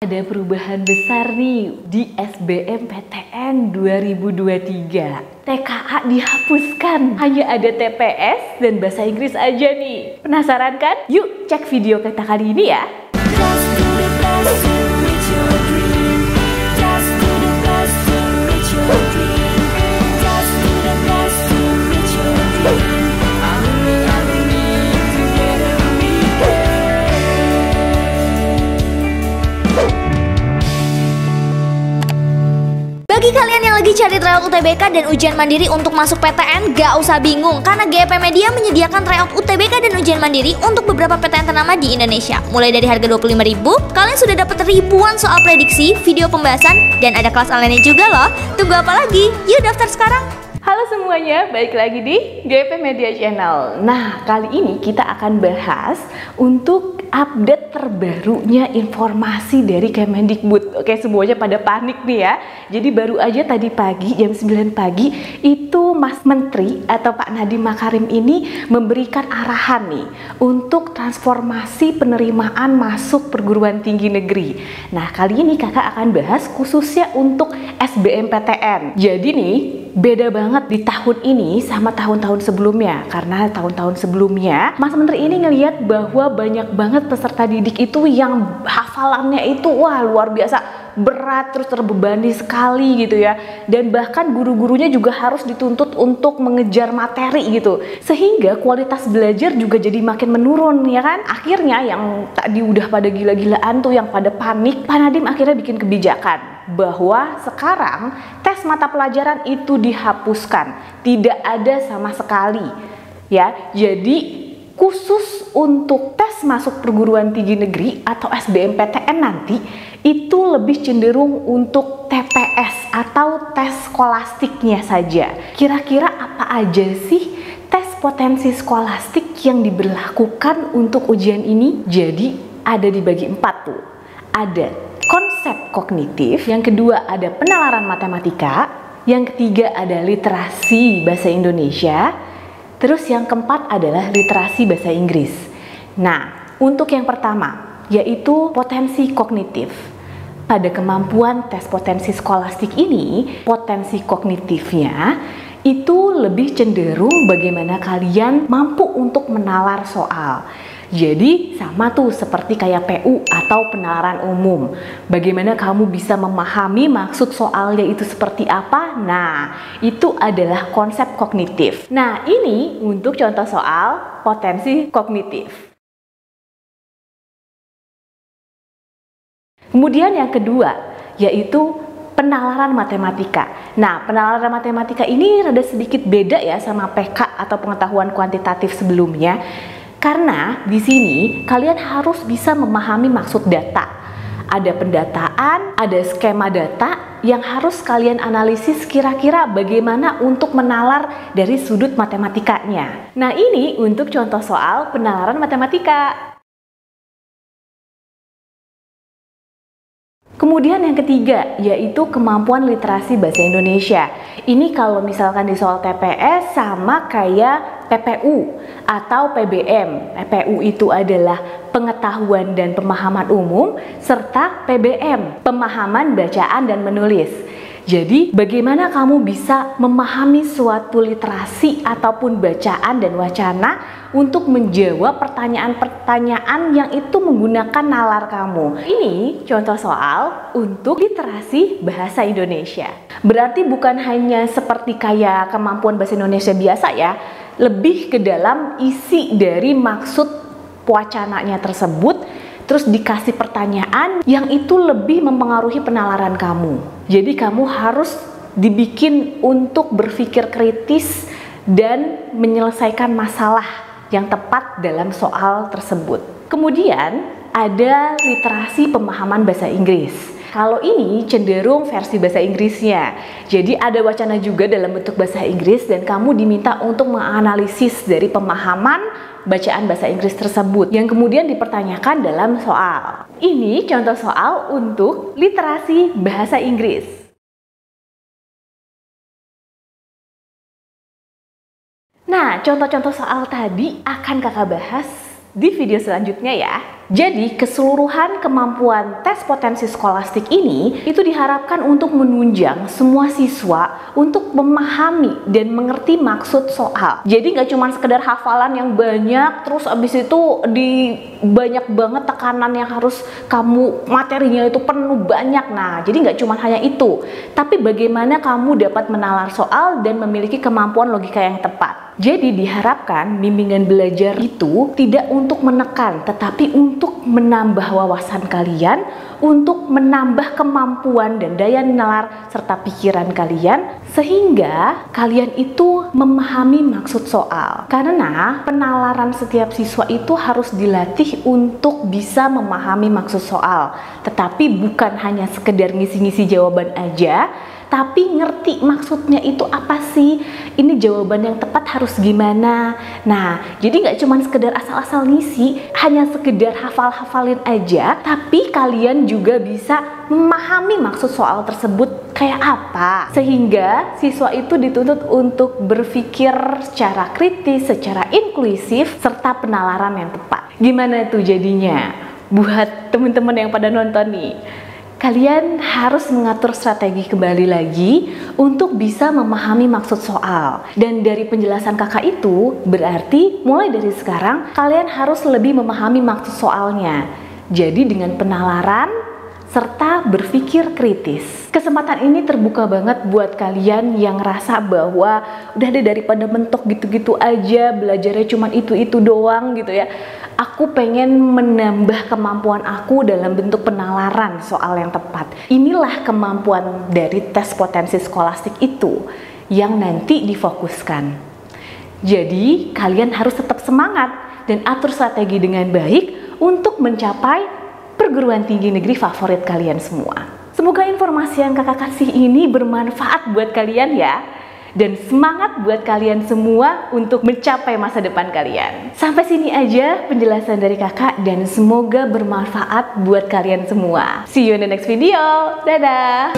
Ada perubahan besar nih di SBMPTN 2023. TKA dihapuskan, hanya ada TPS dan bahasa Inggris aja nih. Penasaran kan? Yuk cek video kita kali ini ya. Bagi kalian yang lagi cari tryout UTBK dan ujian mandiri untuk masuk PTN, gak usah bingung karena GEP Media menyediakan tryout UTBK dan ujian mandiri untuk beberapa PTN ternama di Indonesia. Mulai dari harga 25.000, kalian sudah dapat ribuan soal prediksi, video pembahasan, dan ada kelas online juga loh. Tunggu apa lagi? Yuk daftar sekarang! Halo semuanya, balik lagi di GP Media Channel. Nah, kali ini kita akan bahas untuk update terbarunya informasi dari Kemendikbud. Oke, semuanya pada panik nih ya. Jadi baru aja tadi pagi, jam 9 pagi, itu Mas Menteri atau Pak Nadiem Makarim ini memberikan arahan nih untuk transformasi penerimaan masuk perguruan tinggi negeri. Nah, kali ini kakak akan bahas khususnya untuk SBMPTN. Jadi nih, beda banget di tahun ini sama tahun-tahun sebelumnya. Karena tahun-tahun sebelumnya Mas Menteri ini ngelihat bahwa banyak banget peserta didik itu yang hafalannya itu wah luar biasa berat, terus terbebani sekali gitu ya. Dan bahkan guru-gurunya juga harus dituntut untuk mengejar materi gitu. Sehingga kualitas belajar juga jadi makin menurun ya kan. Akhirnya yang tadi udah pada gila-gilaan tuh, yang pada panik, Pak Nadiem akhirnya bikin kebijakan bahwa sekarang tes mata pelajaran itu dihapuskan, tidak ada sama sekali ya. Jadi khusus untuk tes masuk perguruan tinggi negeri atau SBMPTN nanti itu lebih cenderung untuk TPS atau tes skolastiknya saja. Kira-kira apa aja sih tes potensi skolastik yang diberlakukan untuk ujian ini? Jadi ada dibagi 4 tuh. Ada konsep kognitif, yang kedua ada penalaran matematika, yang ketiga ada literasi bahasa Indonesia, terus yang keempat adalah literasi bahasa Inggris. Nah, untuk yang pertama yaitu potensi kognitif. Pada kemampuan tes potensi skolastik ini, potensi kognitifnya itu lebih cenderung bagaimana kalian mampu untuk menalar soal. Jadi sama tuh seperti kayak PU atau penalaran umum. Bagaimana kamu bisa memahami maksud soalnya itu seperti apa? Nah, itu adalah konsep kognitif. Nah, ini untuk contoh soal potensi kognitif. Kemudian yang kedua yaitu penalaran matematika. Nah, penalaran matematika ini rada sedikit beda ya sama PK atau pengetahuan kuantitatif sebelumnya. Karena di sini kalian harus bisa memahami maksud data. Ada pendataan, ada skema data yang harus kalian analisis kira-kira bagaimana untuk menalar dari sudut matematikanya. Nah, ini untuk contoh soal penalaran matematika. Kemudian yang ketiga yaitu kemampuan literasi bahasa Indonesia. Ini kalau misalkan di soal TPS sama kayak PPU atau PBM. PPU itu adalah pengetahuan dan pemahaman umum, serta PBM, pemahaman bacaan dan menulis. Jadi bagaimana kamu bisa memahami suatu literasi ataupun bacaan dan wacana untuk menjawab pertanyaan-pertanyaan yang itu menggunakan nalar kamu. Ini contoh soal untuk literasi bahasa Indonesia. Berarti bukan hanya seperti kayak kemampuan bahasa Indonesia biasa ya, lebih ke dalam isi dari maksud wacananya tersebut, terus dikasih pertanyaan yang itu lebih mempengaruhi penalaran kamu. Jadi kamu harus dibikin untuk berpikir kritis dan menyelesaikan masalah yang tepat dalam soal tersebut. Kemudian ada literasi pemahaman bahasa Inggris. Kalau ini cenderung versi bahasa Inggrisnya. Jadi ada wacana juga dalam bentuk bahasa Inggris dan kamu diminta untuk menganalisis dari pemahaman bacaan bahasa Inggris tersebut yang kemudian dipertanyakan dalam soal. Ini contoh soal untuk literasi bahasa Inggris. Nah, contoh-contoh soal tadi akan kakak bahas di video selanjutnya ya. Jadi keseluruhan kemampuan tes potensi skolastik ini itu diharapkan untuk menunjang semua siswa untuk memahami dan mengerti maksud soal. Jadi nggak cuma sekedar hafalan yang banyak, terus abis itu di banyak banget tekanan yang harus kamu materinya itu penuh banyak. Nah, jadi nggak cuma hanya itu, tapi bagaimana kamu dapat menalar soal dan memiliki kemampuan logika yang tepat. Jadi diharapkan bimbingan belajar itu tidak untuk menekan, tetapi untuk menambah wawasan kalian, untuk menambah kemampuan dan daya nalar serta pikiran kalian, sehingga kalian itu memahami maksud soal. Karena penalaran setiap siswa itu harus dilatih untuk bisa memahami maksud soal, tetapi bukan hanya sekedar ngisi-ngisi jawaban aja, tapi ngerti maksudnya itu apa sih, ini jawaban yang tepat harus gimana. Nah, jadi nggak cuma sekedar asal-asal ngisi, hanya sekedar hafal-hafalin aja, tapi kalian juga bisa memahami maksud soal tersebut kayak apa. Sehingga siswa itu dituntut untuk berpikir secara kritis, secara inklusif, serta penalaran yang tepat. Gimana tuh jadinya? Buat teman-teman yang pada nonton nih, kalian harus mengatur strategi kembali lagi untuk bisa memahami maksud soal. Dan dari penjelasan kakak itu, berarti mulai dari sekarang kalian harus lebih memahami maksud soalnya. Jadi dengan penalaran serta berpikir kritis. Kesempatan ini terbuka banget buat kalian yang ngerasa bahwa udah deh daripada mentok gitu-gitu aja, belajarnya cuma itu-itu doang gitu ya. Aku pengen menambah kemampuan aku dalam bentuk penalaran soal yang tepat. Inilah kemampuan dari tes potensi skolastik itu yang nanti difokuskan. Jadi kalian harus tetap semangat dan atur strategi dengan baik untuk mencapai perguruan tinggi negeri favorit kalian semua. Semoga informasi yang kakak kasih ini bermanfaat buat kalian ya. Dan semangat buat kalian semua untuk mencapai masa depan kalian. Sampai sini aja penjelasan dari kakak dan semoga bermanfaat buat kalian semua. See you in the next video. Dadah!